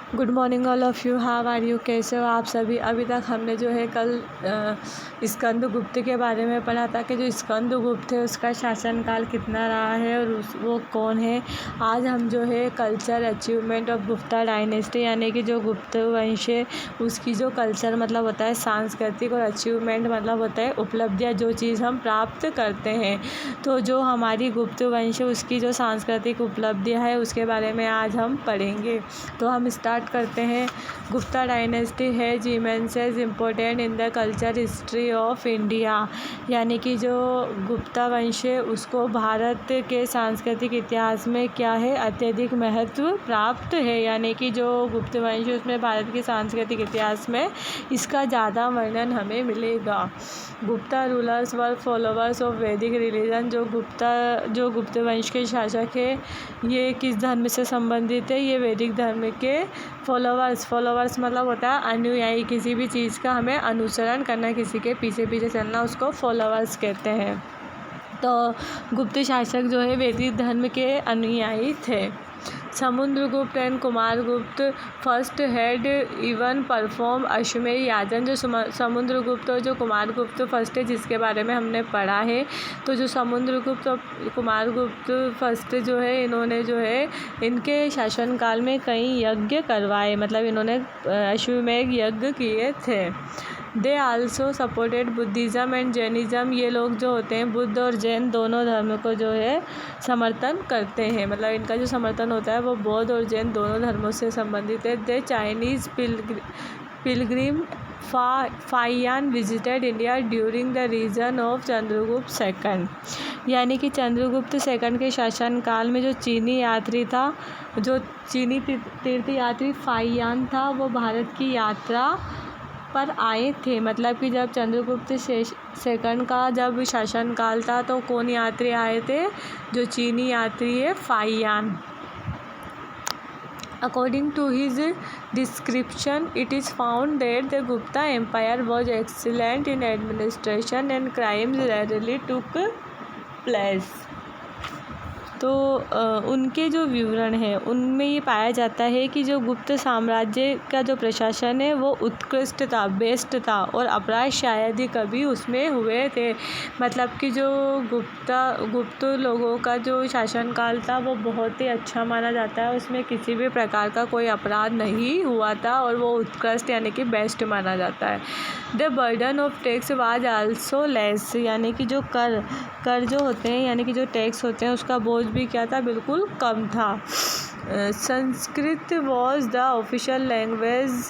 Good morning all of you, how are you, कैसे हो आप सभी। अभी तक हमने जो है कल स्कंदगुप्त के बारे में पढ़ा था कि जो स्कंदगुप्त है उसका शासनकाल कितना रहा है और वो कौन है। आज हम जो है culture achievement of Gupta dynasty यानी कि जो गुप्त वंश है उसकी जो कल्चर मतलब होता है सांस्कृतिक और अचीवमेंट मतलब होता है उपलब्धियाँ, जो चीज़ हम प्राप्त करते हैं। तो जो हमारी गुप्त वंश है उसकी जो सांस्कृतिक उपलब्धियाँ है उसके बारे में आज हम पढ़ेंगे। तो हम स्टार्ट करते हैं। गुप्ता डायनेस्टी है immense important in the culture history of India, यानी कि जो गुप्ता वंश है उसको भारत के सांस्कृतिक इतिहास में क्या है अत्यधिक महत्व प्राप्त है। यानी कि जो गुप्त वंश है उसमें भारत के सांस्कृतिक इतिहास में इसका ज़्यादा वर्णन हमें मिलेगा। Gupta rulers were followers of वैदिक रिलीजन। जो गुप्त वंश के शासक है ये किस धर्म से संबंधित है, ये वैदिक धर्म के फॉलोवर्स मतलब होता है अनुयायी। किसी भी चीज़ का हमें अनुसरण करना, किसी के पीछे पीछे चलना, उसको फॉलोवर्स कहते हैं। तो गुप्त शासक जो है वैदिक धर्म के अनुयायी थे। Samudragupta and Kumaragupta first had even perform अश्वमेध याजन। जो समुद्रगुप्त और जो कुमारगुप्त फर्स्ट है जिसके बारे में हमने पढ़ा है, तो जो समुद्रगुप्त और कुमारगुप्त फर्स्ट जो है इन्होंने जो है इनके शासनकाल में कई यज्ञ करवाए, मतलब इन्होंने अश्वमेध यज्ञ किए थे। They also supported Buddhism and Jainism. ये लोग जो होते हैं बुद्ध और जैन दोनों धर्म को जो है समर्थन करते हैं, मतलब इनका जो समर्थन होता है वो बौद्ध और जैन दोनों धर्मों से संबंधित है। The Chinese pilgrim Faxian visited India during the reign of Chandragupta second. यानी कि चंद्रगुप्त सेकंड के शासनकाल में जो चीनी यात्री था, जो चीनी तीर्थयात्री फाइयान था, वो भारत की यात्रा पर आए थे। मतलब कि जब चंद्रगुप्त सेकंड का जब शासनकाल था तो कौन यात्री आए थे, जो चीनी यात्री है Fa-Hien. According to his description, it is found that the Gupta Empire was excellent in administration and crimes rarely took place. तो उनके जो विवरण हैं उनमें ये पाया जाता है कि जो गुप्त साम्राज्य का जो प्रशासन है वो उत्कृष्ट था, बेस्ट था, और अपराध शायद ही कभी उसमें हुए थे। मतलब कि जो गुप्त लोगों का जो शासनकाल था वो बहुत ही अच्छा माना जाता है, उसमें किसी भी प्रकार का कोई अपराध नहीं हुआ था और वो उत्कृष्ट यानी कि बेस्ट माना जाता है। The burden of tax was also less. यानी कि जो कर जो होते हैं यानी कि जो टैक्स होते हैं उसका बोझ भी क्या था, बिल्कुल कम था। Sanskrit was the official language.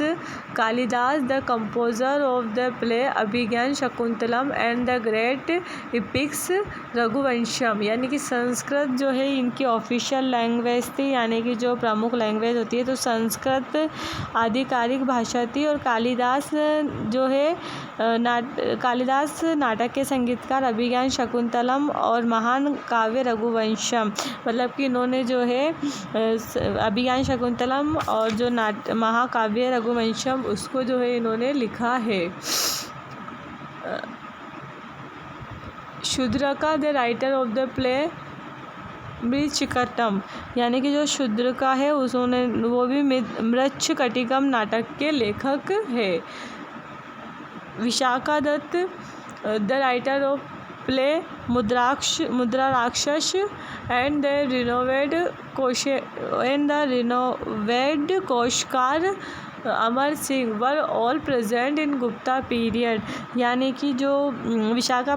Kalidasa the composer of the play Abhijnana Shakuntalam and the great epics Raghuvamsham. यानी कि संस्कृत जो है इनकी ऑफिशियल लैंग्वेज थी, यानी कि जो प्रमुख लैंग्वेज होती है तो संस्कृत आधिकारिक भाषा थी। और कालिदास जो है कालिदास नाटक के संगीतकार, अभिज्ञान शकुंतलम और महान काव्य रघुवंशम, मतलब कि इन्होंने जो है अभिज्ञान शकुंतलम और जो महाकाव्य रघुवंशम उसको जो है इन्होंने लिखा है। Shudraka the writer of the play Mrichchhakatikam. यानी कि जो शूद्रका है उसने वो भी मृच्छकटिकम नाटक के लेखक है। Vishakhadatta the writer of play Mudrarakshasa and the renowned कोशकार Amar Singh were all present in Gupta period. यानी कि जो विशाखा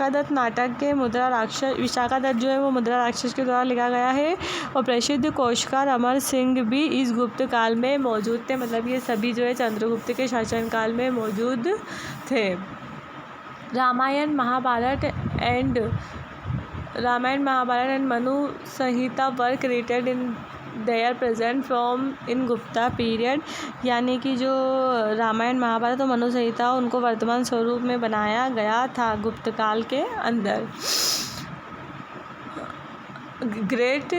दत्त नाटक के विशाखा दत्त जो है वो मुद्रा राक्षस के द्वारा लिखा गया है, और प्रसिद्ध कोशकार अमर सिंह भी इस गुप्त काल में मौजूद थे। मतलब ये सभी जो है चंद्रगुप्त के शासनकाल में मौजूद थे। Ramayana Mahabharata and Manu Samhita work written in their present from in Gupta period. यानी कि जो रामायण महाभारत और मनु संहिता उनको वर्तमान स्वरूप में बनाया गया था गुप्त काल के अंदर। Great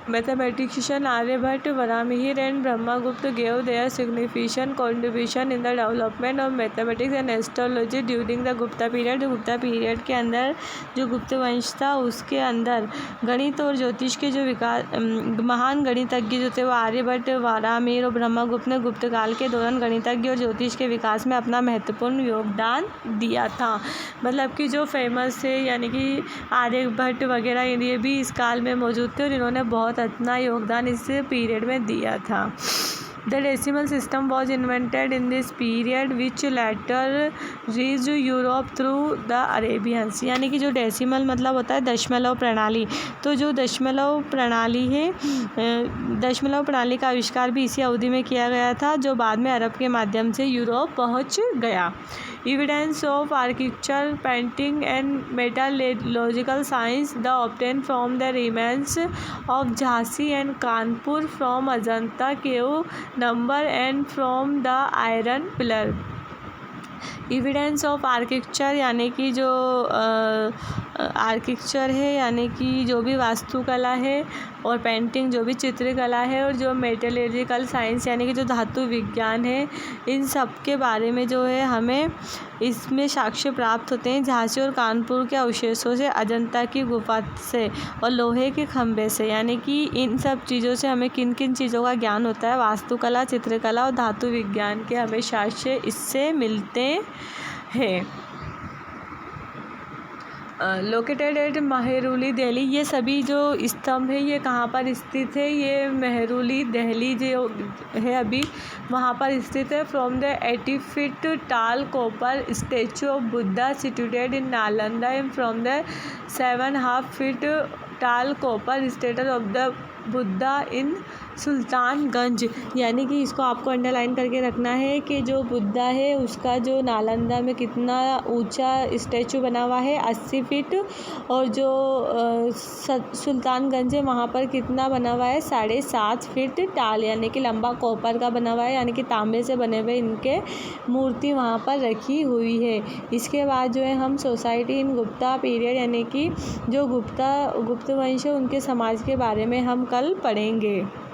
Mathematician Aryabhatta, Varamihir and Brahmagupta gave their significant contribution in the development of mathematics and astrology during the Gupta period। Gupta period के अंदर जो गुप्त वंश था उसके अंदर गणित और ज्योतिष के जो विकास महान गणितज्ञ जो थे वो आर्यभट्ट, वारामिहिर और ब्रह्मगुप्त ने गुप्त काल के दौरान गणितज्ञ और ज्योतिष के विकास में अपना महत्वपूर्ण योगदान दिया था। मतलब कि जो फेमस थे यानी कि आर्यभट्ट वगैरह ये भी इस काल में मौजूद थे और इन्होंने बहुत अपना योगदान इस पीरियड में दिया था। The decimal system was invented in this period which later reach Europe through the Arabians. यानी कि जो डेसिमल मतलब होता है दशमलव प्रणाली, तो जो दशमलव प्रणाली है, दशमलव प्रणाली का आविष्कार भी इसी अवधि में किया गया था जो बाद में अरब के माध्यम से यूरोप पहुंच गया। Evidence of architecture, painting and metallurgical science the obtained from the remains of Jhansi and Kanpur from Ajanta cave number and from the iron pillar। Evidence of architecture यानी कि जो आर्किटेक्चर है यानी कि जो भी वास्तुकला है, और पेंटिंग जो भी चित्रकला है, और जो मेटलर्जिकल साइंस यानी कि जो धातु विज्ञान है, इन सब के बारे में जो है हमें इसमें साक्ष्य प्राप्त होते हैं झांसी और कानपुर के अवशेषों से, अजंता की गुफा से और लोहे के खंभे से। यानी कि इन सब चीज़ों से हमें किन किन चीज़ों का ज्ञान होता है, वास्तुकला, चित्रकला और धातु विज्ञान के हमें साक्ष्य इससे मिलते हैं। Located at Mehrauli Delhi. ये सभी जो स्तंभ है ये कहाँ पर स्थित है, ये मेहरौली दिल्ली जो है अभी वहाँ पर स्थित है। From the 80 feet tall copper statue of Buddha situated in Nalanda and from the 7.5 feet tall copper statue of the Buddha in Sultanganj. यानी कि इसको आपको अंडरलाइन करके रखना है कि जो बुद्धा है उसका जो नालंदा में कितना ऊंचा स्टैचू बना हुआ है 80 फीट, और जो सुल्तानगंज है वहाँ पर कितना बना हुआ है 7.5 फीट टाल, यानी कि लंबा कॉपर का बना हुआ है, यानी कि तांबे से बने हुए इनके मूर्ति वहाँ पर रखी हुई है। इसके बाद जो है हम सोसाइटी इन गुप्ता पीरियड यानी कि जो गुप्त वंश है उनके समाज के बारे में हम कल पढ़ेंगे।